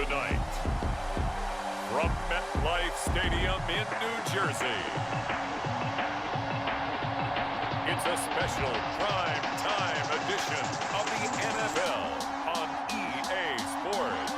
tonight, from MetLife Stadium in New Jersey, it's a special prime time edition of the NFL on EA Sports.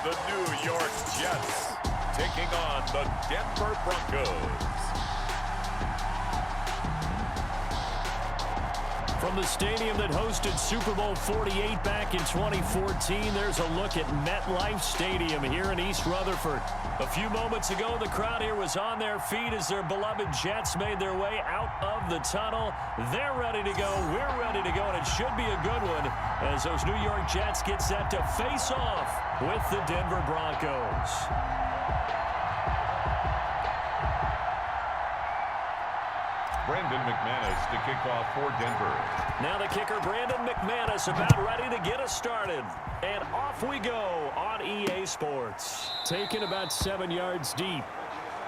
The New York Jets taking on the Denver Broncos. From the stadium that hosted Super Bowl 48 back in 2014, there's a look at MetLife Stadium here in East Rutherford. A few moments ago, the crowd here was on their feet as their beloved Jets made their way out of the tunnel. They're ready to go. We're ready to go, and it should be a good one as those New York Jets get set to face off with the Denver Broncos. Brandon McManus to kick off for Denver. Now the kicker, Brandon McManus, about ready to get us started. And off we go on EA Sports. Taken about 7 yards deep.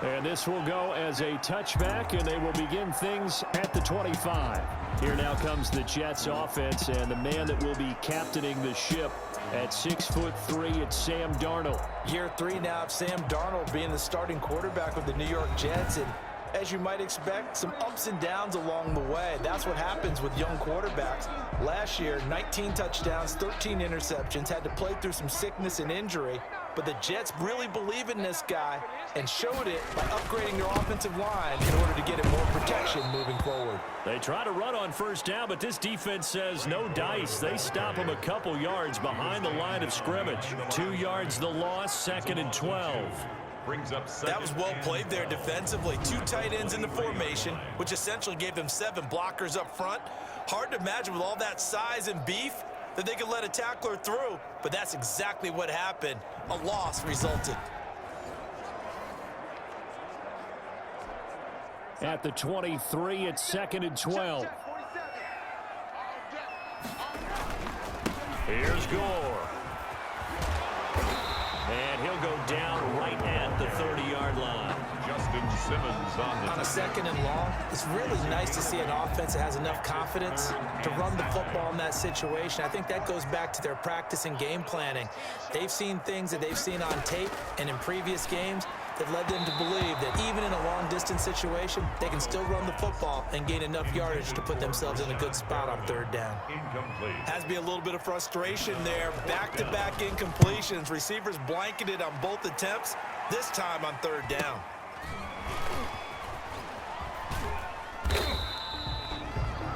And this will go as a touchback, and they will begin things at the 25. Here now comes the Jets offense, and the man that will be captaining the ship at 6'3", it's Sam Darnold. Year 3 now of Sam Darnold being the starting quarterback with the New York Jets, and as you might expect, some ups and downs along the way. That's what happens with young quarterbacks. Last year, 19 touchdowns, 13 interceptions, had to play through some sickness and injury. But the Jets really believe in this guy and showed it by upgrading their offensive line in order to get it more protection moving forward. They try to run on first down, but this defense says no dice. They stop him a couple yards behind the line of scrimmage. 2 yards the loss, 2nd and 12. That was well played there defensively. 2 tight ends in the formation, which essentially gave them 7 blockers up front. Hard to imagine with all that size and beef that they could let a tackler through, but that's exactly what happened. A loss resulted. At the 23, it's 2nd and 12. Here's Gore. And he'll go down right at the 30-yard line. Justin Simmons on a 2nd and long. It's really nice to see an offense that has enough confidence to run the football in that situation. I think that goes back to their practice and game planning. They've seen things that they've seen on tape and in previous games that led them to believe that even in a long-distance situation, they can still run the football and gain enough yardage to put themselves in a good spot on 3rd down. Incomplete. Has to be a little bit of frustration there. Back-to-back incompletions. Receivers blanketed on both attempts, this time on 3rd down.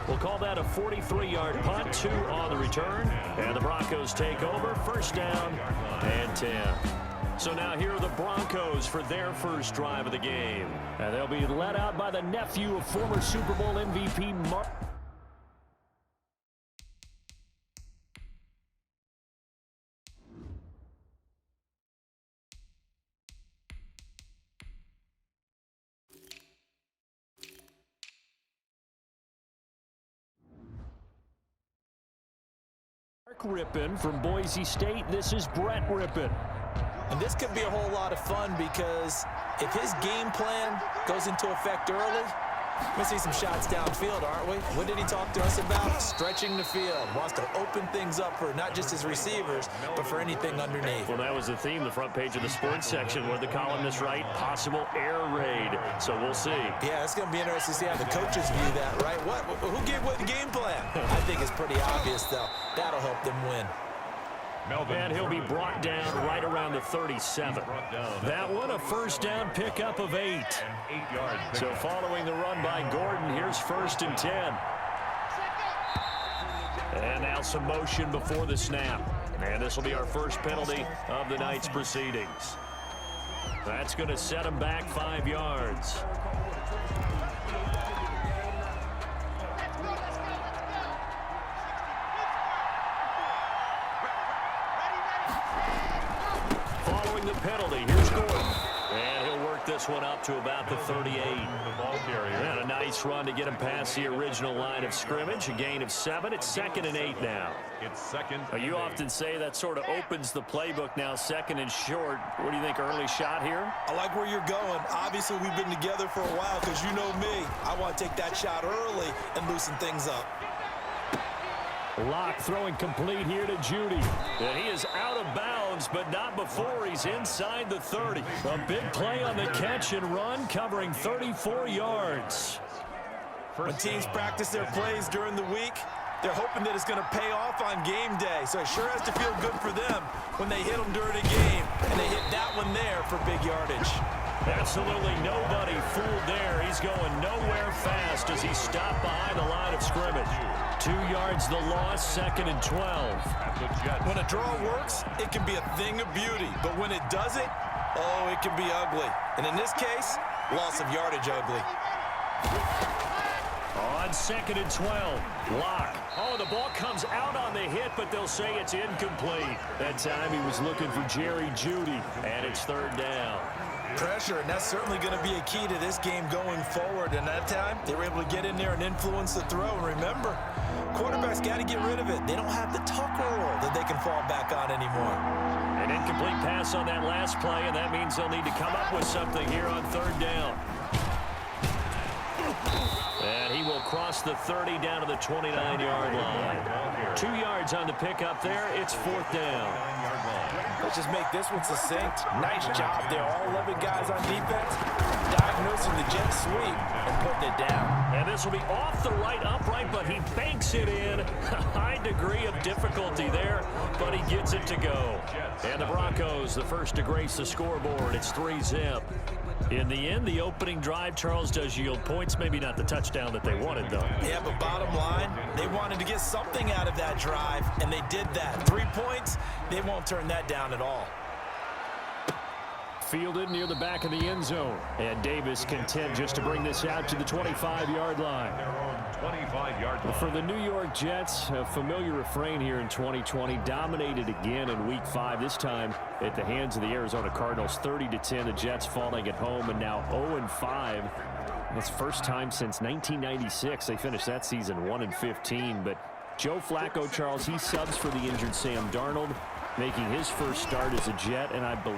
We'll call that a 43-yard punt, 2 on the return. And the Broncos take over, 1st down and 10. So now here are the Broncos for their first drive of the game. And they'll be led out by the nephew of former Super Bowl MVP Mark. Rippin from Boise State. This is Brett Rippin. And this could be a whole lot of fun because if his game plan goes into effect early, we're going to see some shots downfield, aren't we? What did he talk to us about? Stretching the field. Wants to open things up for not just his receivers, but for anything underneath. Well, that was the theme, the front page of the sports section, where the columnists write possible air raid. So we'll see. Yeah, it's going to be interesting to see how the coaches view that, right? Who gave away the game plan? I think it's pretty obvious, though. That'll help them win. And he'll be brought down right around the 37. That one, a 1st down pickup of 8. So following the run by Gordon, here's 1st and 10. And now some motion before the snap. And this will be our first penalty of the night's proceedings. That's going to set him back 5 yards. Following the penalty, here's Gordon. And he'll work this this one up to about the 38. The ball carrier. And a nice run to get him past the original line of scrimmage. A gain of 7. It's 2nd and 8 now. It's 2nd. You often say that sort of opens the playbook now, 2nd and short. What do you think, early shot here? I like where you're going. Obviously, we've been together for a while because you know me. I want to take that shot early and loosen things up. Locke throwing complete here to Judy. And he is out of bounds, but not before he's inside the 30. A big play on the catch and run, covering 34 yards. When teams practice their plays during the week, they're hoping that it's going to pay off on game day. So it sure has to feel good for them when they hit them during a game, and they hit that one there for big yardage. Absolutely nobody fooled there. He's going nowhere fast as he stopped behind the line of scrimmage. 2 yards the loss, 2nd and 12. When a draw works, it can be a thing of beauty. But when it doesn't, oh, it can be ugly. And in this case, loss of yardage ugly. On 2nd and 12, Locke. Oh, the ball comes out on the hit, but they'll say it's incomplete. That time he was looking for Jerry Jeudy, and it's 3rd down. Pressure, and that's certainly going to be a key to this game going forward. And that time, they were able to get in there and influence the throw. And remember, quarterbacks got to get rid of it. They don't have the tuck rule that they can fall back on anymore. An incomplete pass on that last play, and that means they'll need to come up with something here on 3rd down. And he will cross the 30 down to the 29-yard line. 2 yards on the pickup there. It's 4th down. Let's just make this one succinct. Nice job there. All 11 guys on defense diagnosing the jet sweep and putting it down. And this will be off the right upright, but he banks it in. A high degree of difficulty there, but he gets it to go. And the Broncos, the first to grace the scoreboard. It's 3-zip. In the end, the opening drive, Charles, does yield points. Maybe not the touchdown that they wanted, though. Yeah, but bottom line, they wanted to get something out of that drive, and they did that. 3 points, they won't turn that down at all. Fielded near the back of the end zone. And Davis content just to bring this out to the 25-yard line. 25-yard line. For the New York Jets, a familiar refrain here in 2020, dominated again in Week 5, this time at the hands of the Arizona Cardinals. 30-10, the Jets falling at home, and now 0-5. That's first time since 1996. They finished that season 1-15. But Joe Flacco, Charles, he subs for the injured Sam Darnold, making his first start as a Jet, and I think,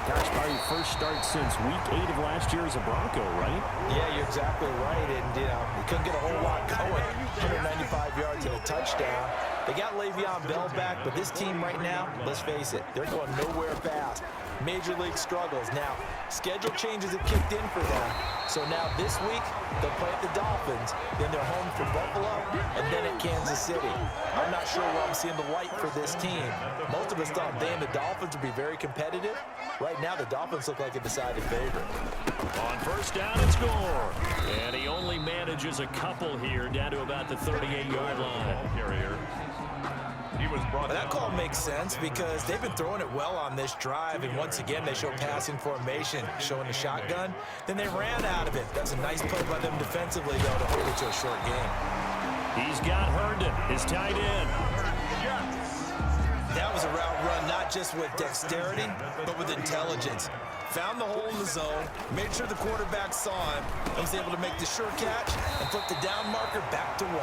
gosh, probably first start since Week 8 of last year as a Bronco, right? Yeah, you're exactly right, and, he couldn't get a whole lot going. 195 yards and a touchdown. They got Le'Veon Bell back, but this team right now, let's face it, they're going nowhere fast. Major league struggles. Now, schedule changes have kicked in for them. So now this week, they'll play at the Dolphins, then they're home for Buffalo, and then at Kansas City. I'm not sure where I'm seeing the light for this team. Most of us thought they and the Dolphins would be very competitive. Right now, the Dolphins look like a decided favorite. On first down, it's Gore. And he only manages a couple here, down to about the 38-yard line. Carrier. He was brought That call makes sense because they've been throwing it well on this drive, and once again they show passing formation, showing the shotgun. Then they ran out of it. That's a nice play by them defensively, though, to hold it to a short game. He's got Herndon, his tight end. That was a route run not just with dexterity, but with intelligence. Found the hole in the zone, made sure the quarterback saw him, and was able to make the sure catch and flip the down marker back to 1.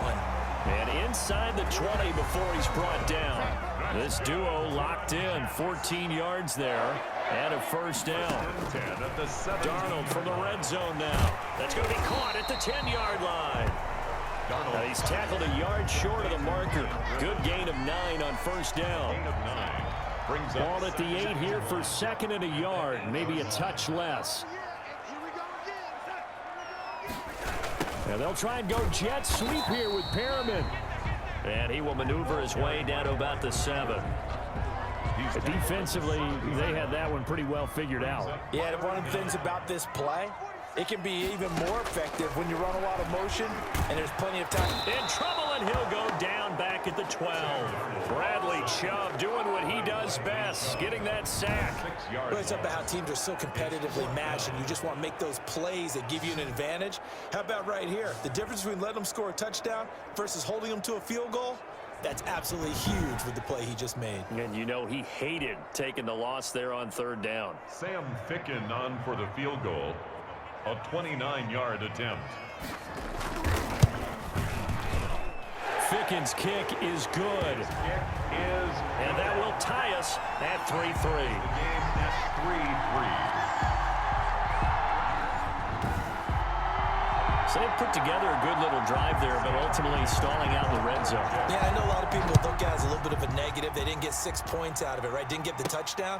And inside the 20 before he's brought down. This duo locked in, 14 yards there, and a first down. Darnold from the red zone now. That's going to be caught at the 10-yard line. He's tackled a yard short of the marker. Good gain of 9 on first down. Ball at the 8 here for 2nd and a yard, maybe a touch less. And they'll try and go jet sweep here with Perriman. And he will maneuver his way down to about the 7. Defensively, they had that one pretty well figured out. Yeah, one of the things about this play, it can be even more effective when you run a lot of motion and there's plenty of time. In trouble, and he'll go down back at the 12. Bradley Chubb doing what he does best, getting that sack. Well, it's about how teams are so competitively matched and you just want to make those plays that give you an advantage. How about right here? The difference between letting them score a touchdown versus holding them to a field goal? That's absolutely huge with the play he just made. And you know he hated taking the loss there on third down. Sam Ficken on for the field goal. A 29-yard attempt. Ficken's kick is good. And that will tie us at 3-3. The game at 3-3. So they put together a good little drive there, but ultimately stalling out in the red zone. Yeah, I know a lot of people look at it as a little bit of a negative. They didn't get 6 points out of it, right? Didn't get the touchdown.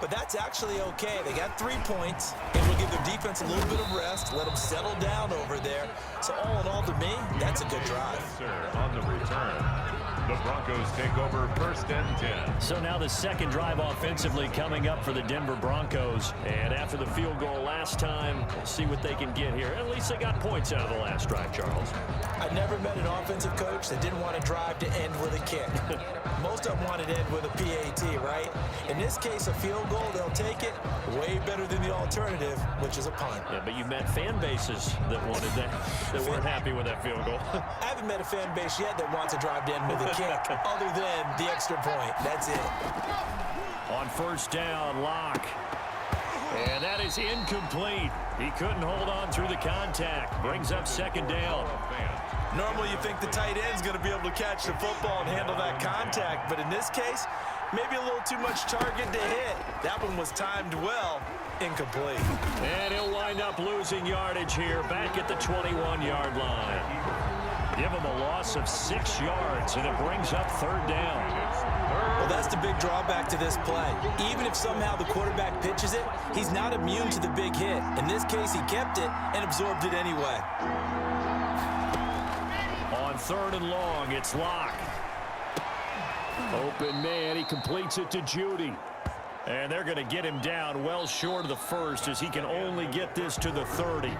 But that's actually okay. They got 3 points. It will give their defense a little bit of rest, let them settle down over there. So all in all, to me, that's a good drive. Sir, on the return, the Broncos take over 1st and 10. So now the second drive offensively coming up for the Denver Broncos. And after the field goal last time, we'll see what they can get here. At least they got points out of the last drive, Charles. I never met an offensive coach that didn't want to drive to end with a kick. Most of them wanted to end with a PAT, right? In this case, a field goal, they'll take it. Way better than the alternative, which is a punt. Yeah, but you met fan bases that wanted that, that weren't happy with that field goal. I haven't met a fan base yet that wants to drive to end with a kick, other than the extra point. That's it. On first down, Locke. And that is incomplete. He couldn't hold on through the contact. Brings up second down. Normally you think the tight end's going to be able to catch the football and handle that contact, but in this case, maybe a little too much target to hit. That one was timed well. Incomplete. And he'll wind up losing yardage here back at the 21-yard line. Give him a loss of 6 yards, and it brings up third down. Well, that's the big drawback to this play. Even if somehow the quarterback pitches it, he's not immune to the big hit. In this case, he kept it and absorbed it anyway. On third and long, it's Locke. Open man, he completes it to Judy. And they're going to get him down well short of the first as he can only get this to the 30.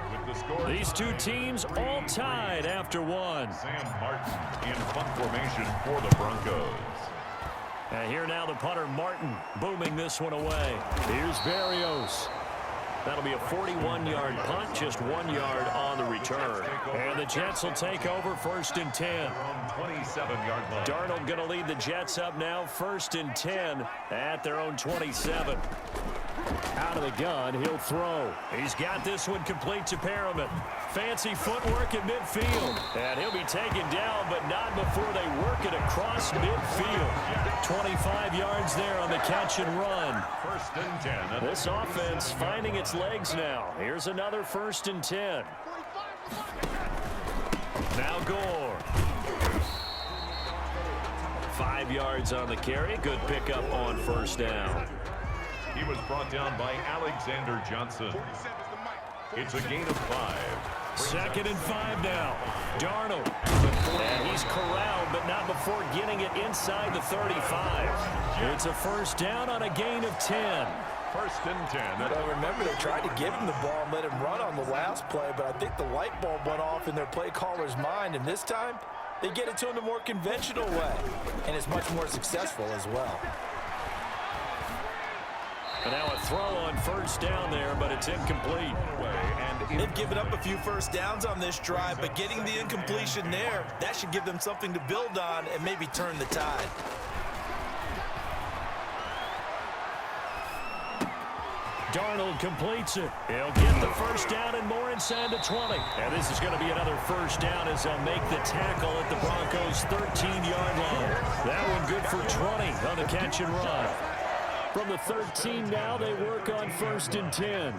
These two teams all tied after one. Sam Martin in punt formation for the Broncos. And here now the punter Martin booming this one away. Here's Berrios. That'll be a 41-yard punt, just 1 yard on the return. And the Jets will take over 1st and 10. 27-yard line. Darnold going to lead the Jets up now, 1st and 10 at their own 27. Out of the gun, he'll throw. He's got this one complete to Perriman. Fancy footwork in midfield. And he'll be taken down, but not before they work it across midfield. 25 yards there on the catch and run. 1st and 10. This offense finding its legs now. Here's another 1st and 10. Now Gore. 5 yards on the carry. Good pickup on first down. He was brought down by Alexander Johnson. It's a gain of 5. 2nd and 5 now. Darnold. And he's corralled, but not before getting it inside the 35. It's a first down on a gain of 10. 1st and 10. But remember, they tried to give him the ball and let him run on the last play, but I think the light bulb went off in their play caller's mind, and this time, they get it to him the more conventional way, and it's much more successful as well. And now a throw on first down there, but it's incomplete. They've given up a few first downs on this drive, but getting the incompletion there, that should give them something to build on and maybe turn the tide. Darnold completes it. He'll get the first down and more inside the 20. And this is going to be another first down as they'll make the tackle at the Broncos' 13-yard line. That one good for 20 on the catch and run. From the 13 now, they work on 1st and 10.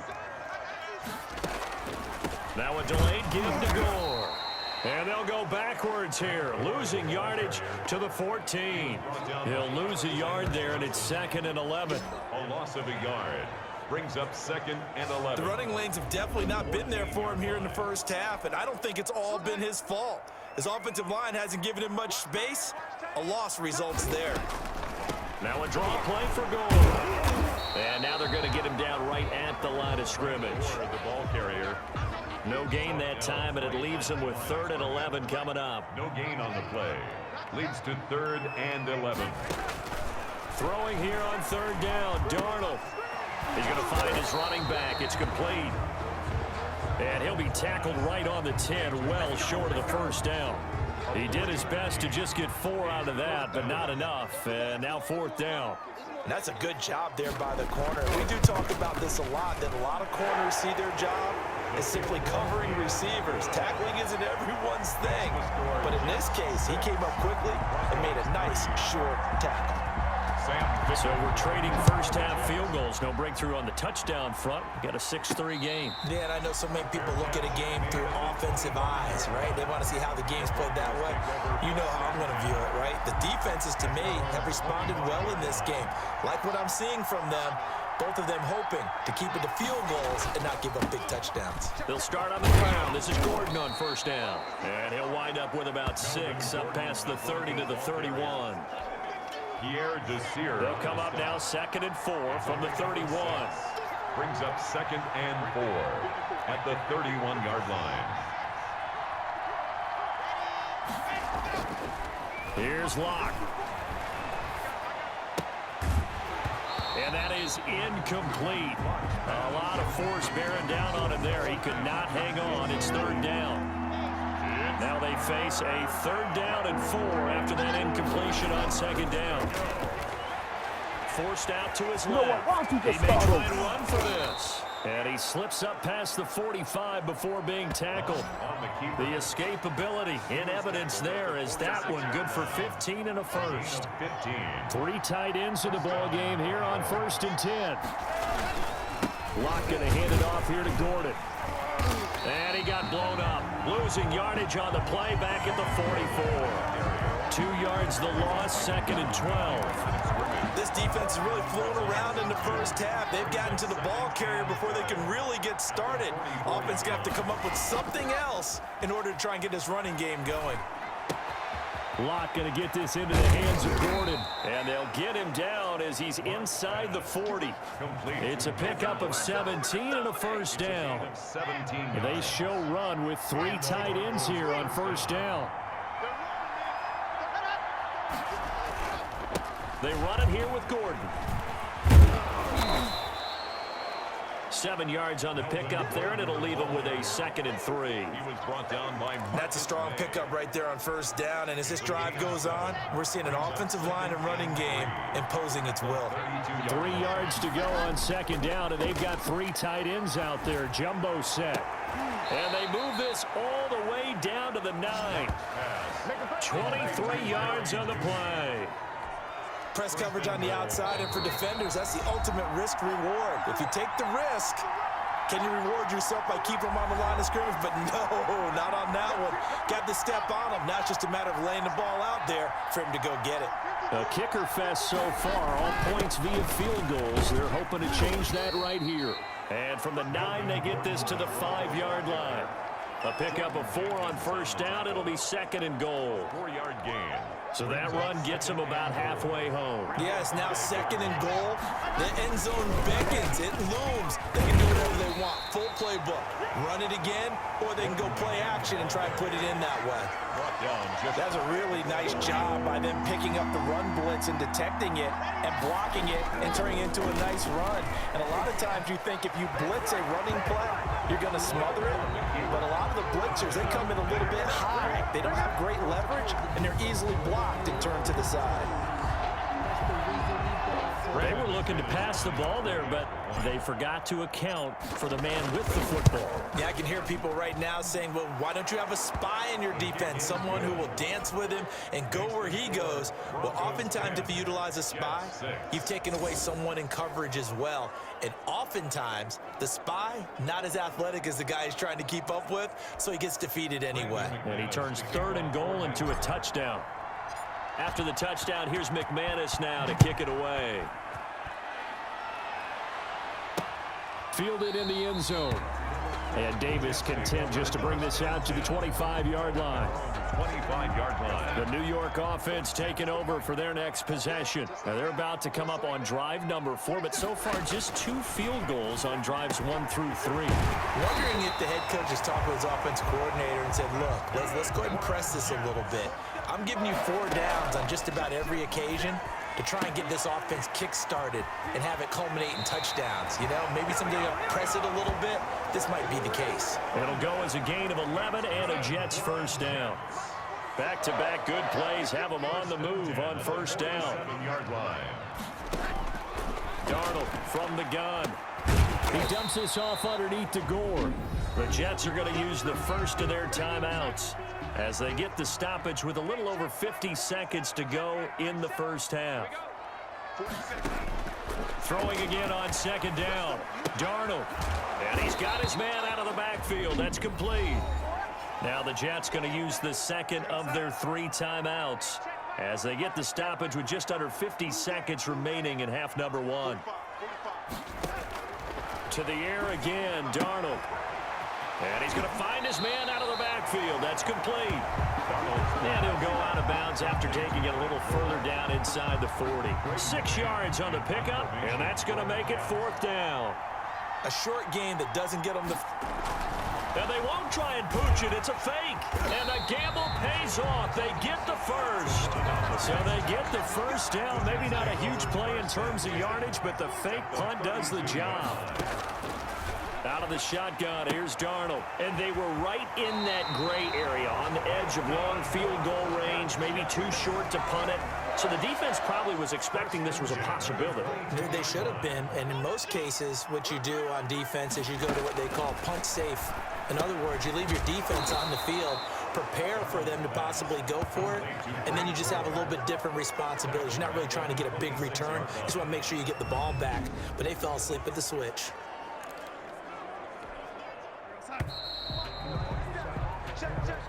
Now a delayed give to Gore. And they'll go backwards here, losing yardage to the 14. He'll lose a yard there, and it's 2nd and 11. A loss of a yard. Brings up 2nd and 11. The running lanes have definitely not been there for him here in the first half, and I don't think it's all been his fault. His offensive line hasn't given him much space. A loss results there. Now a draw play for Gore. And now they're going to get him down right at the line of scrimmage. The ball carrier. No gain that time, and it leaves them with 3rd and 11 coming up. No gain on the play. Leads to 3rd and 11. Throwing here on 3rd down, Darnold. He's going to find his running back. It's complete. And he'll be tackled right on the 10, well short of the first down. He did his best to just get 4 out of that, but not enough. And now 4th down. And that's a good job there by the corner. We do talk about this a lot, that a lot of corners see their job as simply covering receivers. Tackling isn't everyone's thing. But in this case, he came up quickly and made a nice, short tackle. So we're trading first-half field goals. No breakthrough on the touchdown front. We got a 6-3 game. Yeah, and I know so many people look at a game through offensive eyes, right? They want to see how the game's played that way. You know how I'm going to view it, right? The defenses, to me, have responded well in this game. Like what I'm seeing from them, both of them hoping to keep it to field goals and not give up big touchdowns. They'll start on the ground. This is Gordon on first down. And he'll wind up with about 6 up past the 30 to the 31. They'll come up now 2nd and 4 from the 31. Brings up 2nd and 4 at the 31-yard line. Here's Locke. And that is incomplete. A lot of force bearing down on him there. He could not hang on. It's 3rd down. Now they face a 3rd down and 4 after that incompletion on 2nd down. Forced out to his left. He may try and run for this. And he slips up past the 45 before being tackled. The escapability in evidence there as that one good for 15 and a first. 3 tight ends in the ball game here on 1st and 10. Locke going to hand it off here to Gordon. And he got blown up. Losing yardage on the play back at the 44. 2 yards the loss, 2nd and 12. This defense is really flown around in the first half. They've gotten to the ball carrier before they can really get started. Offense going to have to come up with something else in order to try and get this running game going. Locke going to get this into the hands of Gordon. And they'll get him down as he's inside the 40. It's a pickup of 17 and a first down. They show run with 3 tight ends here on first down. They run it here with Gordon. 7 yards on the pickup there, and it'll leave him with a 2nd and 3. He was brought down by That's a strong pickup right there on first down, and as this drive goes on, we're seeing an offensive line and running game imposing its will. 3 yards to go on 2nd down, and they've got 3 tight ends out there. Jumbo set. And they move this all the way down to the 9. 23 yards on the play. Press coverage on the outside, and for defenders, that's the ultimate risk-reward. If you take the risk, can you reward yourself by keeping them on the line of scrimmage? But no, not on that one. Got the step on him. Now it's just a matter of laying the ball out there for him to go get it. A kicker fest so far, all points via field goals. They're hoping to change that right here. And from the 9, they get this to the 5-yard line. A pickup of 4 on first down. It'll be 2nd and goal. 4-yard gain. So that run gets them about halfway home. Yes, now 2nd and goal. The end zone beckons. It looms. They can do whatever they want. Full playbook. Run it again, or they can go play action and try and put it in that way. That's a really nice job by them picking up the run blitz and detecting it and blocking it and turning it into a nice run. And a lot of times you think if you blitz a running play, you're going to smother it. But a lot of the blitzers, they come in a little bit high. They don't have great leverage, and they're easily blocked and turned to the side. They were looking to pass the ball there, but they forgot to account for the man with the football. Yeah, I can hear people right now saying, well, why don't you have a spy in your defense, someone who will dance with him and go where he goes? Well, oftentimes if you utilize a spy, you've taken away someone in coverage as well. And oftentimes, the spy, not as athletic as the guy he's trying to keep up with, so he gets defeated anyway. And he turns 3rd and goal into a touchdown. After the touchdown, here's McManus now to kick it away. Fielded in the end zone. And Davis content just to bring this out to the 25-yard line. 25-yard line. The New York offense taking over for their next possession. Now they're about to come up on drive number 4, but so far just 2 field goals on drives 1 through 3. Wondering if the head coach has talked with his offense coordinator and said, look, let's go ahead and press this a little bit. I'm giving you 4 downs on just about every occasion to try and get this offense kick-started and have it culminate in touchdowns. You know, maybe somebody will press it a little bit. This might be the case. It'll go as a gain of 11 and a Jets first down. Back-to-back good plays have them on the move on first down. 7-yard line. Darnold from the gun. He dumps this off underneath to Gore. The Jets are going to use the first of their timeouts as they get the stoppage with a little over 50 seconds to go in the first half. Throwing again on second down. Darnold. And he's got his man out of the backfield. That's complete. Now the Jets going to use the second of their 3 timeouts as they get the stoppage with just under 50 seconds remaining in half number 1. To the air again, Darnold. And he's going to find his man out of the backfield. That's complete. And he'll go out of bounds after taking it a little further down inside the 40. 6 yards on the pickup, and that's going to make it 4th down. A short game that doesn't get them the... And they won't try and pooch it. It's a fake. And the gamble pays off. They get the first. So they get the first down. Maybe not a huge play in terms of yardage, but the fake punt does the job. Out of the shotgun, here's Darnold. And they were right in that gray area on the edge of long field goal range, maybe too short to punt it. So the defense probably was expecting this was a possibility. They should have been, and in most cases, what you do on defense is you go to what they call punt safe. In other words, you leave your defense on the field, prepare for them to possibly go for it, and then you just have a little bit different responsibilities. You're not really trying to get a big return. You just want to make sure you get the ball back. But they fell asleep at the switch.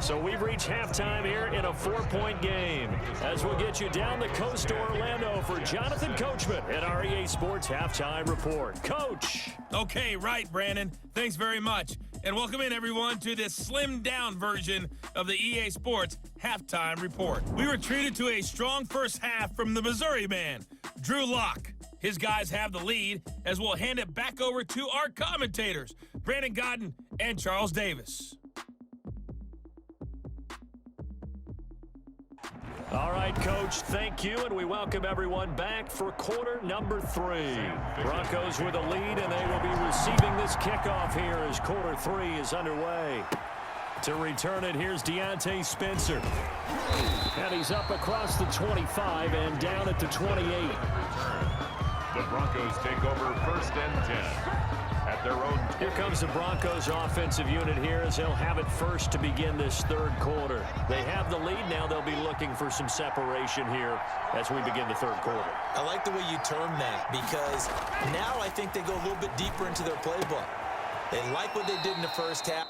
So we've reached halftime here in a 4-point game. As we'll get you down the coast to Orlando for Jonathan Coachman at our EA Sports Halftime Report. Coach. Okay, right, Brandon. Thanks very much. And welcome in, everyone, to this slimmed-down version of the EA Sports Halftime Report. We were treated to a strong first half from the Missouri man, Drew Lock. His guys have the lead as we'll hand it back over to our commentators, Brandon Godden and Charles Davis. All right, Coach, thank you, and we welcome everyone back for quarter number 3. Broncos with a lead, and they will be receiving this kickoff here as quarter 3 is underway. To return it, here's Deontay Spencer. And he's up across the 25 and down at the 28. The Broncos take over 1st and 10. At their own. Here comes the Broncos offensive unit here as they'll have it first to begin this 3rd quarter. They have the lead. Now they'll be looking for some separation here as we begin the 3rd quarter. I like the way you term that because now I think they go a little bit deeper into their playbook. They like what they did in the first half.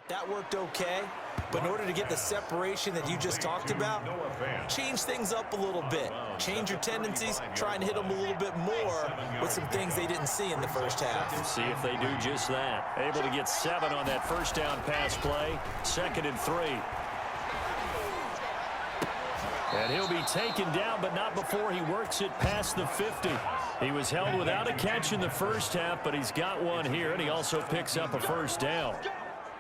That worked okay, but in order to get the separation that you just talked about, change things up a little bit. Change your tendencies, try and hit them a little bit more with some things they didn't see in the first half. See if they do just that. Able to get 7 on that first down pass play. 2nd and 3. And he'll be taken down, but not before he works it past the 50. He was held without a catch in the first half, but he's got one here, and he also picks up a first down.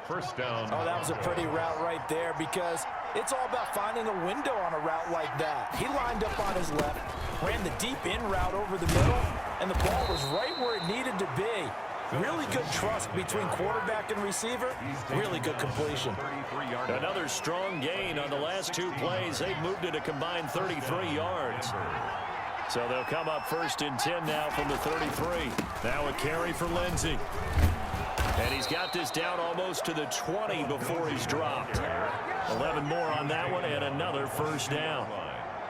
First down. Oh, that was a pretty route right there because it's all about finding a window on a route like that. He lined up on his left, ran the deep in route over the middle, and the ball was right where it needed to be. Really good trust between quarterback and receiver. Really good completion. Another strong gain on the last 2 plays. They've moved it a combined 33 yards. So they'll come up 1st and 10 now from the 33. Now a carry for Lindsey. And he's got this down almost to the 20 before he's dropped. 11 more on that one and another first down.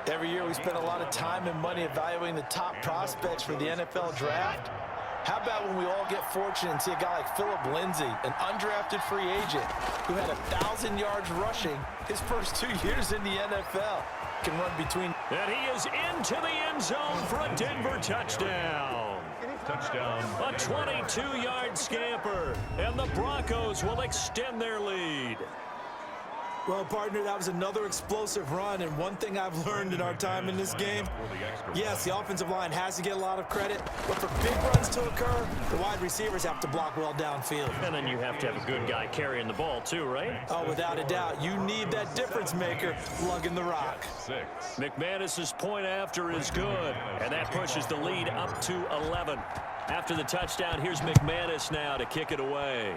Every year we spend a lot of time and money evaluating the top prospects for the NFL draft. How about when we all get fortunate and see a guy like Phillip Lindsay, an undrafted free agent who had 1,000 yards rushing his first 2 years in the NFL. Can run between. And he is into the end zone for a Denver touchdown. Touchdown. A 22-yard scamper, and the Broncos will extend their lead. Well, partner, that was another explosive run, and one thing I've learned in our time in this game, yes, the offensive line has to get a lot of credit, but for big runs to occur, the wide receivers have to block well downfield. And then you have to have a good guy carrying the ball too, right? Oh, without a doubt. You need that difference maker lugging the rock. McManus's point after is good, and that pushes the lead up to 11. After the touchdown, here's McManus now to kick it away.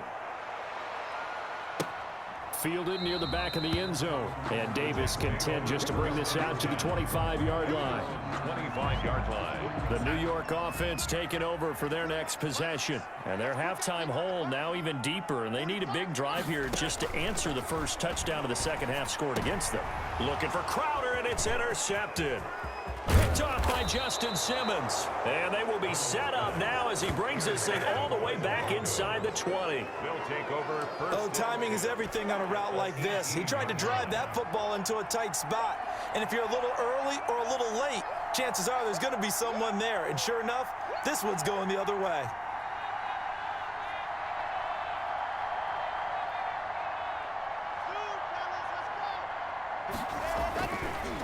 Fielded near the back of the end zone. And Davis content just to bring this out to the 25-yard line. 25-yard line. The New York offense taking over for their next possession. And their halftime hole now even deeper, and they need a big drive here just to answer the first touchdown of the second half scored against them. Looking for Crowder, and it's intercepted. Picked off by Justin Simmons. And they will be set up now as he brings this thing all the way back inside the 20. They'll take over first. Oh, timing is everything on a route like this. He tried to drive that football into a tight spot. And if you're a little early or a little late, chances are there's going to be someone there. And sure enough, this one's going the other way.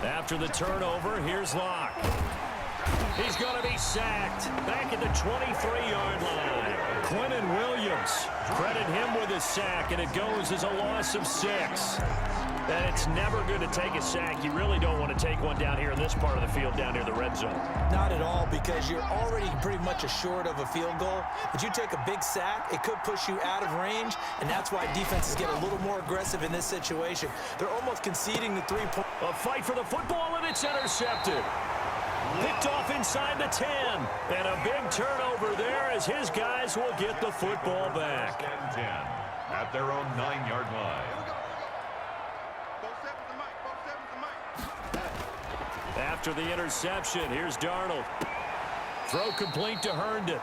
After the turnover, here's Locke. He's going to be sacked back at the 23-yard line. Quentin Williams, credit him with a sack, and it goes as a loss of 6. And it's never good to take a sack. You really don't want to take one down here in this part of the field, down near the red zone. Not at all, because you're already pretty much assured of a field goal. But you take a big sack, it could push you out of range, and that's why defenses get a little more aggressive in this situation. They're almost conceding the 3-point. A fight for the football, and it's intercepted. Picked off inside the 10. And a big turnover there as his guys will get the football back. 10 at their own 9-yard line. After the interception, here's Darnold. Throw complete to Herndon.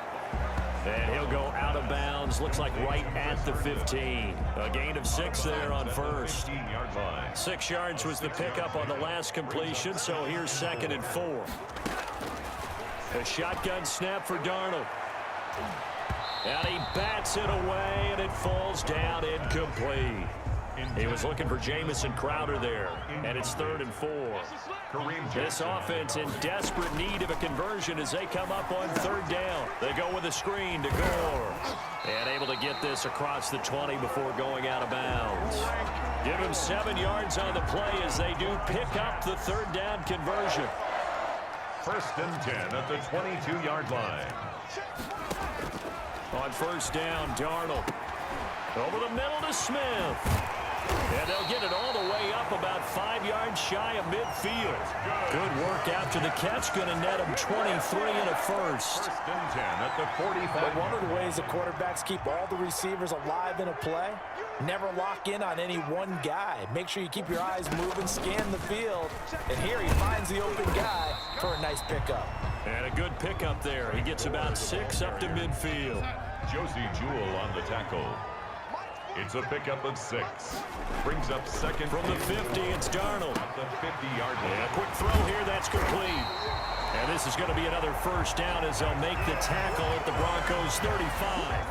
And he'll go out of bounds. Looks like right at the 15. A gain of 6 there on first. 6 yards was the pickup on the last completion, so here's 2nd and 4. A shotgun snap for Darnold. And he bats it away, and it falls down incomplete. He was looking for Jamison Crowder there, and it's 3rd and 4. This offense in desperate need of a conversion as they come up on 3rd down. They go with a screen to Gore. And able to get this across the 20 before going out of bounds. Give him 7 yards on the play as they do pick up the 3rd down conversion. 1st and 10 at the 22-yard line. On 1st down, Darnold. Over the middle to Smith. And they'll get it all the way up about 5 yards shy of midfield. Good work after the catch. Going to net him 23 and a first. 1st and 10 at the 45. But one of the ways the quarterbacks keep all the receivers alive in a play, never lock in on any one guy. Make sure you keep your eyes moving, scan the field. And here he finds the open guy for a nice pickup. And a good pickup there. He gets about 6 up to midfield. Josie Jewell on the tackle. It's a pickup of 6. Brings up 2nd. From the 50, it's Darnold. At the 50-yard line. And a quick throw here, that's complete. And this is going to be another 1st down as they'll make the tackle at the Broncos 35.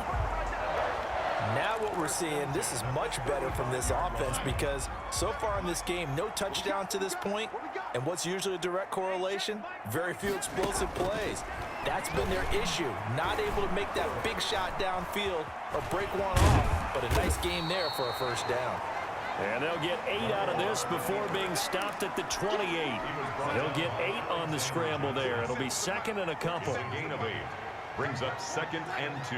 Now what we're seeing, this is much better from this offense because so far in this game, no touchdown to this point. And what's usually a direct correlation? Very few explosive plays. That's been their issue. Not able to make that big shot downfield or break one off. But a nice game there for a 1st down. And they'll get 8 out of this before being stopped at the 28. They'll get 8 on the scramble there. It'll be 2nd and a couple. A gain of 8. Brings up 2nd and 2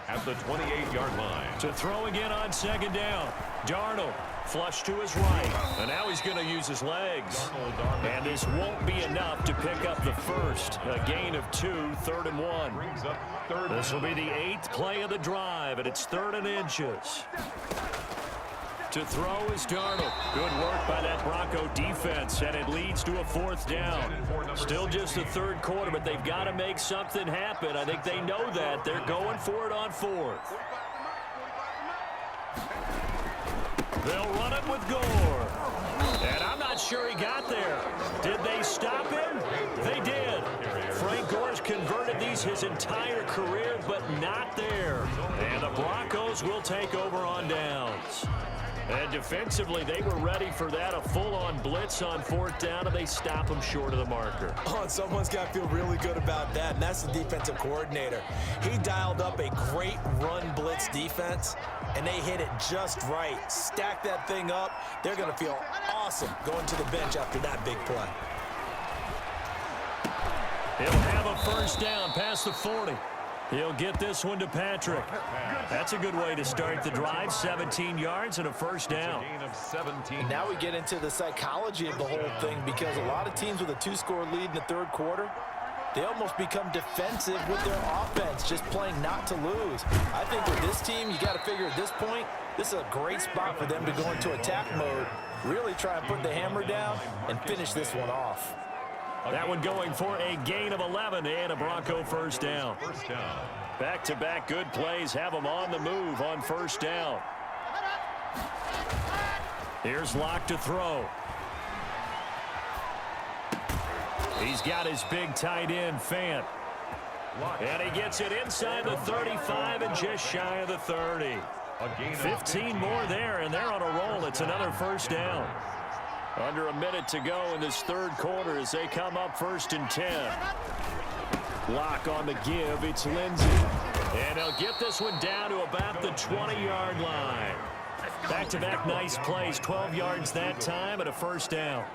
at the 28-yard line. To throw again on 2nd down. Darnold flush to his right. And now he's going to use his legs. And this won't be enough to pick up the first. A gain of 2, 3rd and 1. Brings up 3rd. This will be the 8th play of the drive, and it's 3rd and inches. To throw is Darnold. Good work by that Bronco defense, and it leads to a 4th down. Still just the 3rd quarter, but they've got to make something happen. I think they know that. They're going for it on 4th. They'll run it with Gore. And I'm not sure he got there. Did they stop him? They did. Frank Gore's converted these his entire career, but not there. And the Broncos will take over on downs. And defensively, they were ready for that, a full-on blitz on 4th down, and they stop him short of the marker. Oh, and someone's got to feel really good about that, and that's the defensive coordinator. He dialed up a great run blitz defense, and they hit it just right. Stack that thing up. They're going to feel awesome going to the bench after that big play. He'll have a 1st down past the 40. He'll get this one to Patrick. That's a good way to start the drive. 17 yards and a 1st down. And now we get into the psychology of the whole thing, because a lot of teams with a 2-score lead in the 3rd quarter, they almost become defensive with their offense, just playing not to lose. I think with this team, you got to figure at this point, this is a great spot for them to go into attack mode, really try and put the hammer down and finish this one off. That one going for a gain of 11 and a Bronco 1st down. Back-to-back good plays have them on the move on 1st down. Here's Locke to throw. He's got his big tight end, Fant. And he gets it inside the 35 and just shy of the 30. 15 more there, and they're on a roll. It's another 1st down. Under a minute to go in this 3rd quarter as they come up 1st and 10. Locke on the give. It's Lindsey. And he'll get this one down to about the 20-yard line. Back-to-back nice plays. 12 yards that time and a 1st down.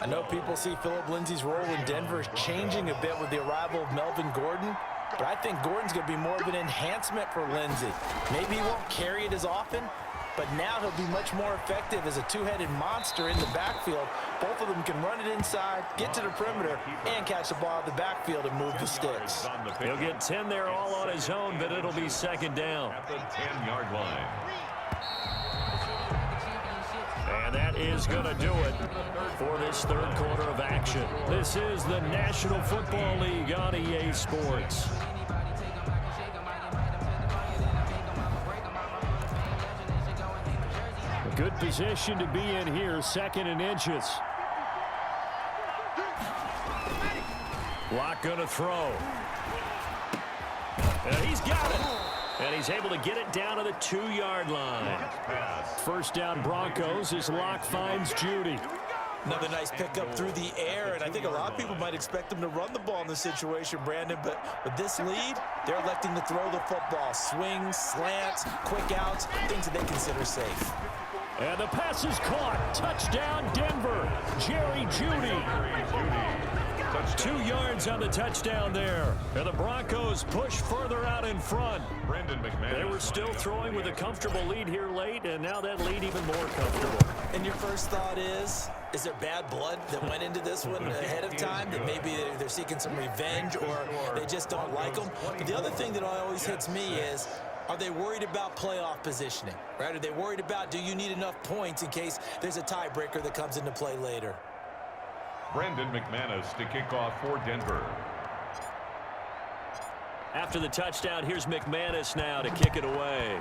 I know people see Philip Lindsey's role in Denver changing a bit with the arrival of Melvin Gordon, but I think Gordon's going to be more of an enhancement for Lindsey. Maybe he won't carry it as often, but now he'll be much more effective as a 2-headed monster in the backfield. Both of them can run it inside, get to the perimeter, and catch the ball at the backfield and move the sticks. He'll get 10 there all on his own, but it'll be 2nd down. At the 10-yard line. And that is going to do it for this 3rd quarter of action. This is the National Football League on EA Sports. Good position to be in here, 2nd and inches. Locke going to throw. And he's got it. And he's able to get it down to the 2-yard line. 1st down Broncos as Locke finds Judy. Another nice pickup through the air, and I think a lot of people might expect them to run the ball in this situation, Brandon, but with this lead, they're electing to throw the football. Swings, slants, quick outs, things that they consider safe. And the pass is caught. Touchdown, Denver. Jerry Judy. 2 yards on the touchdown there. And the Broncos push further out in front. They were still throwing with a comfortable lead here late, and now that lead even more comfortable. And your first thought is there bad blood that went into this one ahead of time, that maybe they're seeking some revenge or they just don't like them? But the other thing that always hits me is, are they worried about playoff positioning, right? Are they worried about, do you need enough points in case there's a tiebreaker that comes into play later? Brandon McManus to kick off for Denver. After the touchdown, here's McManus now to kick it away.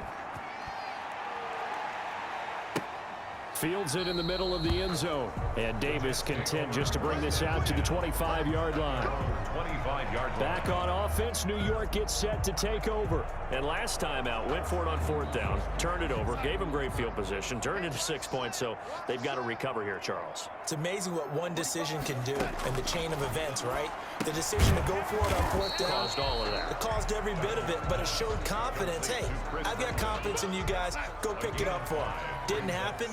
Fields it in the middle of the end zone. And Davis content just to bring this out to the 25-yard line. 25-yard line. Back on offense, New York gets set to take over. And last time out, went for it on 4th down, turned it over, gave them great field position, turned it to 6 points, so they've got to recover here, Charles. It's amazing what one decision can do in the chain of events, right? The decision to go for it on 4th down. Caused all of that. It caused every bit of it, but it showed confidence. Hey, I've got confidence in you guys. Go pick it up for them. Didn't happen.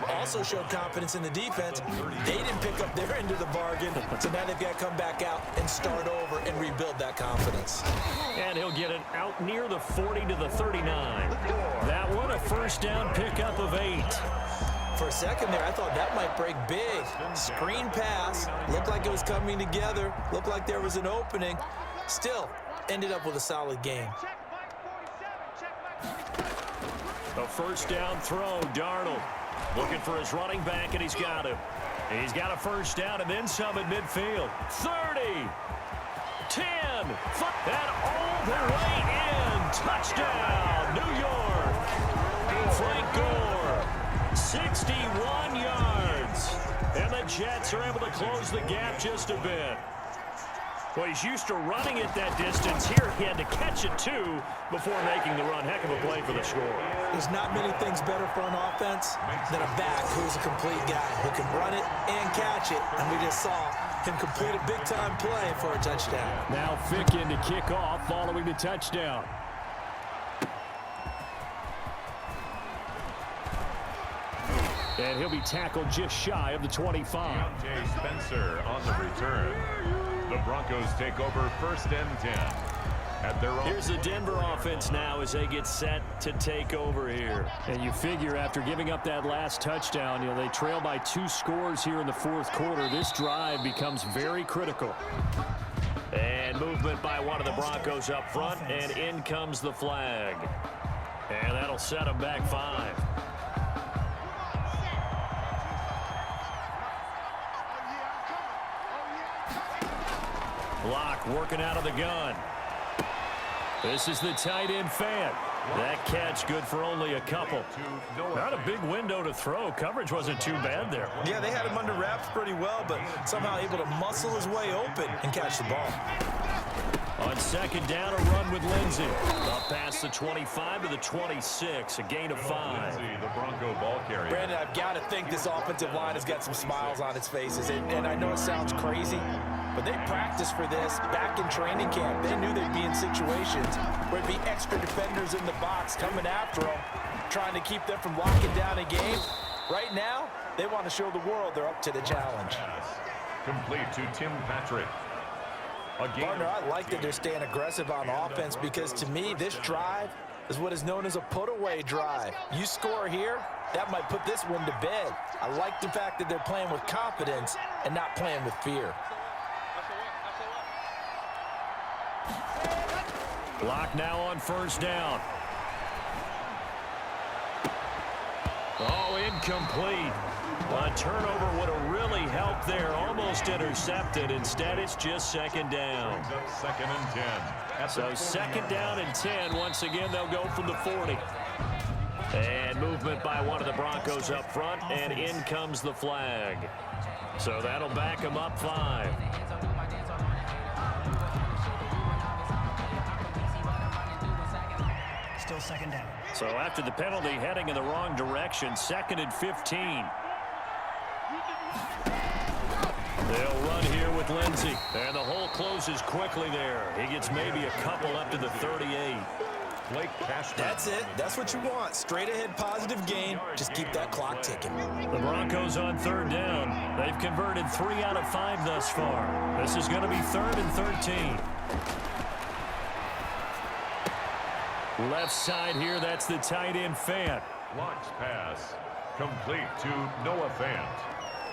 Also showed confidence in the defense. They didn't pick up their end of the bargain, so now they've got to come back out and start over and rebuild that confidence. And he'll get it out near the 40 to the 39. That one, a 1st down pickup of 8. For a second there, I thought that might break big. Screen pass. Looked like it was coming together. Looked like there was an opening. Still, ended up with a solid game. A 1st down throw, Darnold. Looking for his running back, and he's got him. He's got a 1st down and then some at midfield. 30, 10, and all the way in. Touchdown, New York. Frank Gore, 61 yards. And the Jets are able to close the gap just a bit. Well, he's used to running it that distance. Here, he had to catch it, too, before making the run. Heck of a play for the score. There's not many things better for an offense than a back who's a complete guy who can run it and catch it. And we just saw him complete a big-time play for a touchdown. Now Fick in to kick off following the touchdown. And he'll be tackled just shy of the 25. Jay Spencer on the return. The Broncos take over 1st and 10. At their own. Here's the Denver offense now as they get set to take over here. And you figure after giving up that last touchdown, they trail by 2 scores here in the 4th quarter. This drive becomes very critical. And movement by one of the Broncos up front, and in comes the flag. And that'll set them back 5. Block working out of the gun. This is the tight end fan. That catch good for only a couple. Not a big window to throw. Coverage wasn't too bad there. Yeah, they had him under wraps pretty well, but somehow able to muscle his way open and catch the ball. On 2nd down, a run with Lindsey. Up past the 25 to the 26, a gain of 5. The Bronco ball carrier. Brandon, I've got to think this offensive line has got some smiles on its faces. And I know it sounds crazy, but they practiced for this back in training camp. They knew they'd be in situations where there'd be extra defenders in the box coming after them, trying to keep them from locking down a game. Right now, they want to show the world they're up to the challenge. Complete to Tim Patrick. Partner, I like that they're staying aggressive on offense because to me, this drive is what is known as a put-away drive. You score here, that might put this one to bed. I like the fact that they're playing with confidence and not playing with fear. Block now on 1st down. Oh, incomplete. A turnover would have really helped there. Almost intercepted. Instead, it's just 2nd down. 2nd and 10. So 2nd down and 10. Once again, they'll go from the 40. And movement by one of the Broncos up front, and in comes the flag. So that'll back them up 5. Still 2nd down. So after the penalty, heading in the wrong direction, 2nd and 15. They'll run here with Lindsey. And the hole closes quickly there. He gets maybe a couple up to the 38. Blake Cashman. That's it. That's what you want. Straight ahead positive gain. Just keep that clock ticking. The Broncos on 3rd down. They've converted 3 out of 5 thus far. This is going to be 3rd and 13. Left side here, that's the tight end Fant. Launch pass. Complete to Noah Fant.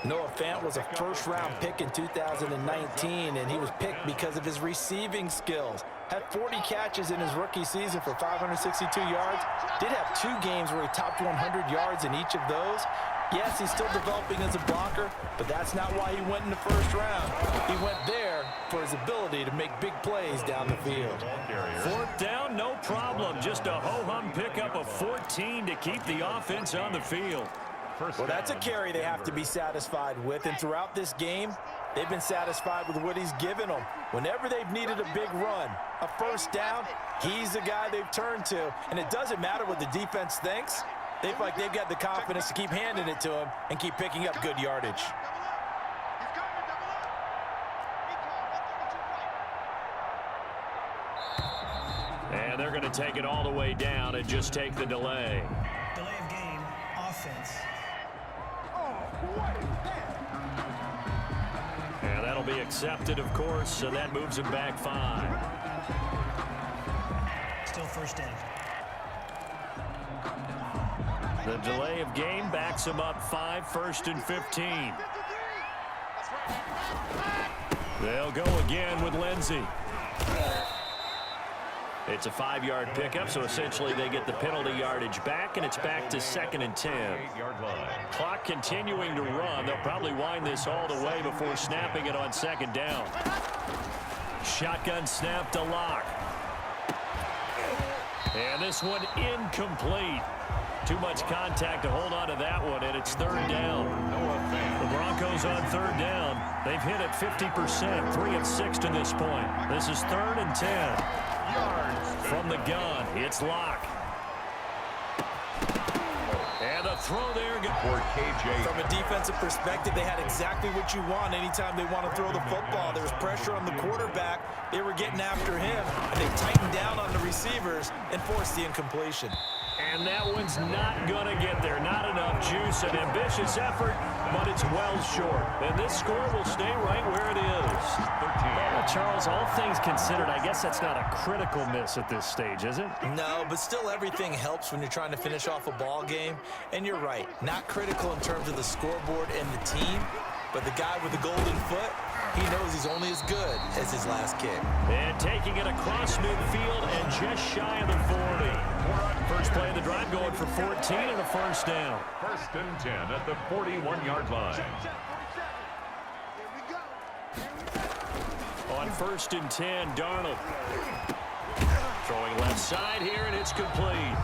Noah Fant was a 1st-round pick in 2019, and he was picked because of his receiving skills. Had 40 catches in his rookie season for 562 yards. Did have 2 games where he topped 100 yards in each of those. Yes, he's still developing as a blocker, but that's not why he went in the 1st round. He went there for his ability to make big plays down the field. 4th down, no problem. Just a ho-hum pickup of 14 to keep the offense on the field. Well, that's a carry they have to be satisfied with, and throughout this game, they've been satisfied with what he's given them. Whenever they've needed a big run, a 1st down, he's the guy they've turned to, and it doesn't matter what the defense thinks. They feel like they've got the confidence to keep handing it to him and keep picking up good yardage. And they're going to take it all the way down and just take the delay. Delay of game, offense. And that'll be accepted, of course, so that moves him back 5. Still 1st down. The delay of game backs him up 5, 1st and 15. They'll go again with Lindsey. It's a 5-yard pickup, so essentially they get the penalty yardage back, and it's back to 2nd and 10. 8-yard line. Clock continuing to run. They'll probably wind this all the way before snapping it on 2nd down. Shotgun snap to Locke. And this one incomplete. Too much contact to hold on to that one, and it's third down. The Broncos on third down. They've hit it 50%, 3 of 6 to this point. This is 3rd and 10. From the gun, it's Locke. And the throw there. For KJ. From a defensive perspective, they had exactly what you want anytime they want to throw the football. There was pressure on the quarterback. They were getting after him, and they tightened down on the receivers and forced the incompletion. And that one's not going to get there. Not enough juice. An ambitious effort, but it's well short. And this score will stay right where it is. 13. Well, Charles, all things considered, I guess that's not a critical miss at this stage, is it? No, but still everything helps when you're trying to finish off a ball game. And you're right, not critical in terms of the scoreboard and the team, but the guy with the golden foot, he knows he's only as good as his last kick. And taking it across midfield and just shy of the 40. First play of the drive going for 14 and a first down. 1st and 10 at the 41-yard line. On 1st and 10, Darnold. Throwing left side here, and it's complete.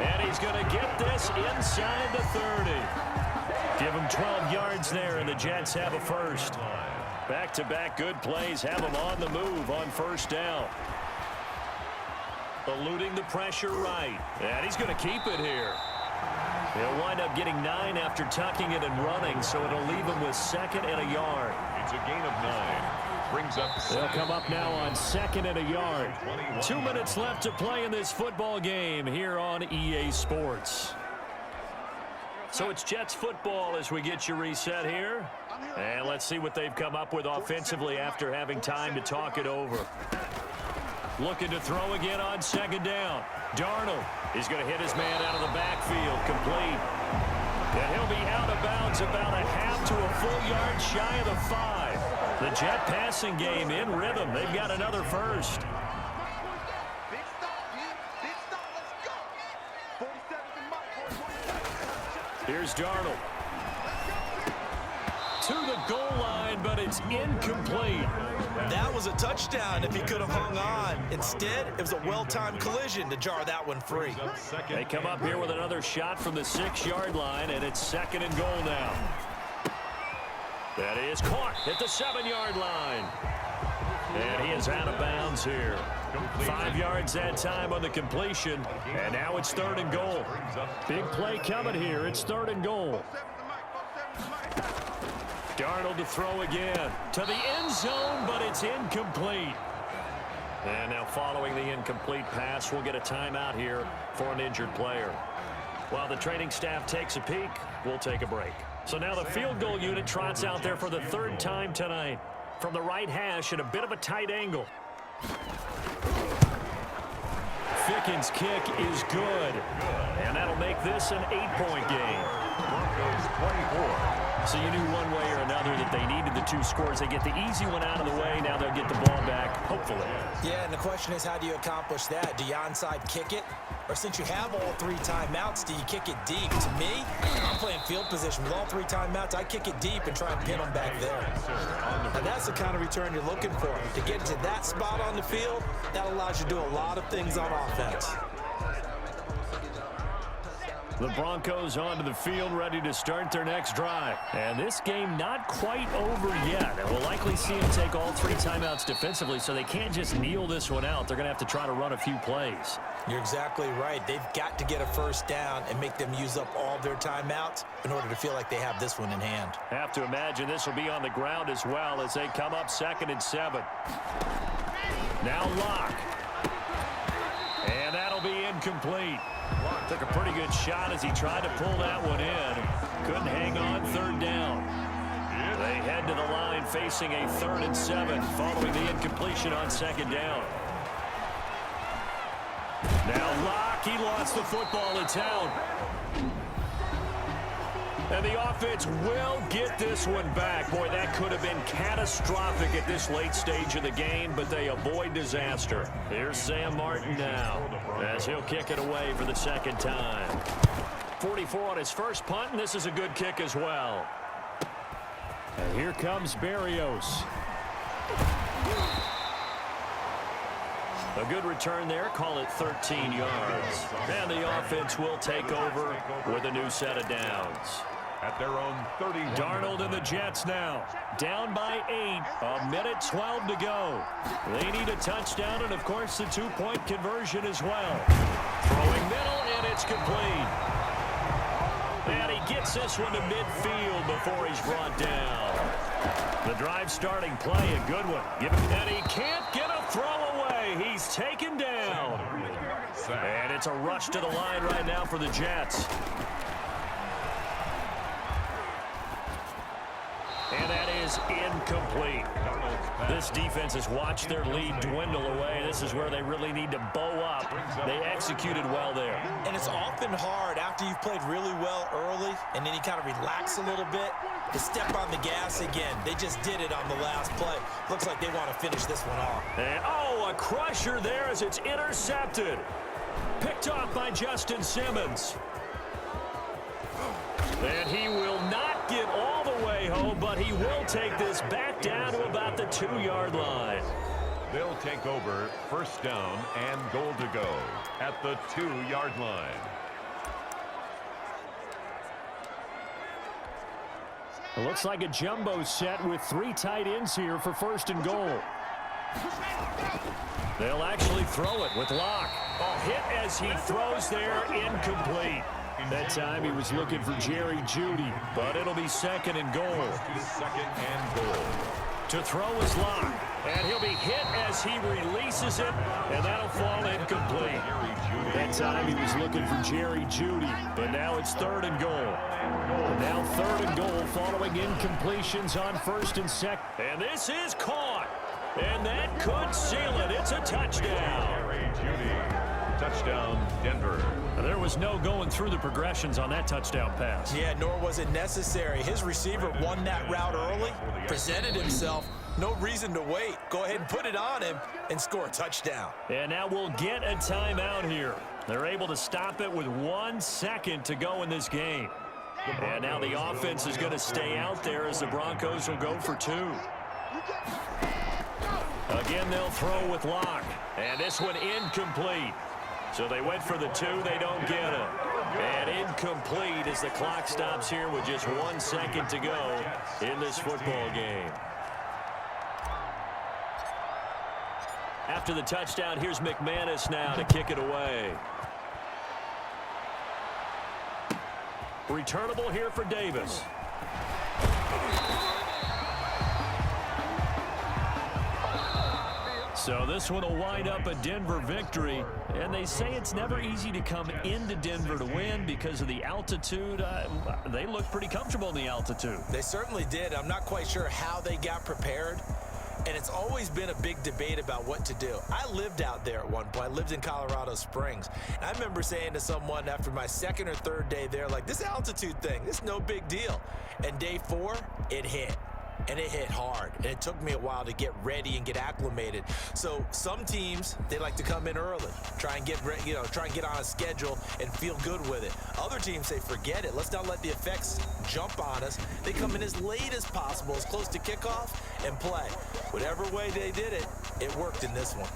And he's going to get this inside the 30. Give him 12 yards there, and the Jets have a first. Back-to-back good plays have them on the move on first down. Eluding the pressure right. And he's going to keep it here. He'll wind up getting 9 after tucking it and running, so it'll leave him with 2nd and a yard. It's a gain of 9. Brings up. They'll come up now on 2nd and a yard. 2 minutes left to play in this football game here on EA Sports. So it's Jets football as we get you reset here. And let's see what they've come up with offensively after having time to talk it over. Looking to throw again on 2nd down. Darnold is going to hit his man out of the backfield. Complete. And he'll be out of bounds about a half to a full yard shy of the 5. The Jet passing game in rhythm. They've got another first. Here's Darnold. To the goal line, but it's incomplete. That was a touchdown if he could have hung on. Instead, it was a well-timed collision to jar that one free. They come up here with another shot from the 6-yard line, and it's 2nd and goal now. That is caught at the 7-yard line. And he is out of bounds here. 5 yards that time on the completion, and now it's 3rd and goal. Big play coming here. It's 3rd and goal. Darnold to throw again to the end zone, but it's incomplete. And now following the incomplete pass, we'll get a timeout here for an injured player. While the training staff takes a peek, we'll take a break. So now the field goal unit trots out there for the 3rd time tonight. From the right hash at a bit of a tight angle. Ficken's kick is good. And that'll make this an 8-point game. Broncos 24. So you knew one way or another that they needed the 2 scores. They get the easy one out of the way. Now they'll get the ball back, hopefully. Yeah, and the question is, how do you accomplish that? Do you onside kick it? Or since you have all 3 timeouts, do you kick it deep? To me, I'm playing field position with all 3 timeouts. I kick it deep and try and pin them back there. And that's the kind of return you're looking for. To get to that spot on the field, that allows you to do a lot of things on offense. The Broncos onto the field, ready to start their next drive. And this game not quite over yet. And we'll likely see them take all 3 timeouts defensively, so they can't just kneel this one out. They're going to have to try to run a few plays. You're exactly right. They've got to get a first down and make them use up all their timeouts in order to feel like they have this one in hand. Have to imagine this will be on the ground as well as they come up 2nd and 7. Now Locke. And that'll be incomplete. Took a pretty good shot as he tried to pull that one in. Couldn't hang on 3rd down. They head to the line facing a 3rd and 7 following the incompletion on 2nd down. Now Locke, he lost the football. It's out. And the offense will get this one back. Boy, that could have been catastrophic at this late stage of the game, but they avoid disaster. Here's Sam Martin now as he'll kick it away for the 2nd time. 44 on his first punt, and this is a good kick as well. And here comes Berrios. A good return there. Call it 13 yards. And the offense will take over with a new set of downs. At their own 31. Darnold and the Jets now. Down by 8. 1:12 to go. They need a touchdown and, of course, the two-point conversion as well. Throwing middle, and it's complete. And he gets this one to midfield before he's brought down. The drive starting play, a good one. And he can't get a throw away. He's taken down. And it's a rush to the line right now for the Jets. And that is incomplete. This defense has watched their lead dwindle away. This is where they really need to bow up. They executed well there. And it's often hard after you've played really well early and then you kind of relax a little bit to step on the gas again. They just did it on the last play. Looks like they want to finish this one off. And, a crusher there as it's intercepted. Picked off by Justin Simmons. And he will not get all the way home, but he will take this back down to about the 2-yard line. They'll take over first down and goal to go at the 2-yard line. It looks like a jumbo set with 3 tight ends here for first and goal. They'll actually throw it with Locke. Hit as he throws there, incomplete. That time he was looking for Jerry Jeudy, but it'll be second and goal. Second and goal. To throw is Locke, and he'll be hit as he releases it, and that'll fall incomplete. That time he was looking for Jerry Jeudy, but now it's third and goal. Now third and goal following incompletions on first and second. And this is caught, and that could seal it. It's a touchdown. Jerry Jeudy. Touchdown, Denver. There was no going through the progressions on that touchdown pass. Yeah, nor was it necessary. His receiver won that route early, presented himself. No reason to wait. Go ahead and put it on him and score a touchdown. And now we'll get a timeout here. They're able to stop it with 1 second to go in this game. And now the offense is going to stay out there as the Broncos will go for 2. Again, they'll throw with Locke. And this one incomplete. So they went for the 2. They don't get it. And incomplete as the clock stops here with just 1 second to go in this football game. After the touchdown, here's McManus now to kick it away. Returnable here for Davis. So this one will wind up a Denver victory. And they say it's never easy to come into Denver to win because of the altitude. They look pretty comfortable in the altitude. They certainly did. I'm not quite sure how they got prepared. And it's always been a big debate about what to do. I lived out there at one point. I lived in Colorado Springs. And I remember saying to someone after my second or third day there, like, this altitude thing, this is no big deal. And day 4, it hit. And it hit hard. And it took me a while to get ready and get acclimated. So some teams, they like to come in early, try and get on a schedule and feel good with it. Other teams say, forget it. Let's not let the effects jump on us. They come in as late as possible, as close to kickoff, and play. Whatever way they did it, it worked in this one.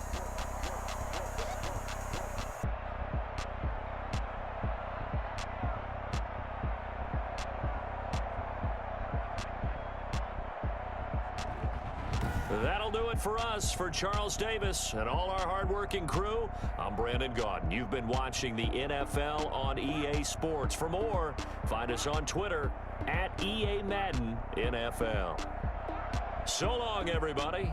That'll do it for us. For Charles Davis and all our hardworking crew, I'm Brandon Gaudin. You've been watching the NFL on EA Sports. For more, find us on Twitter @EA Madden NFL. So long, everybody.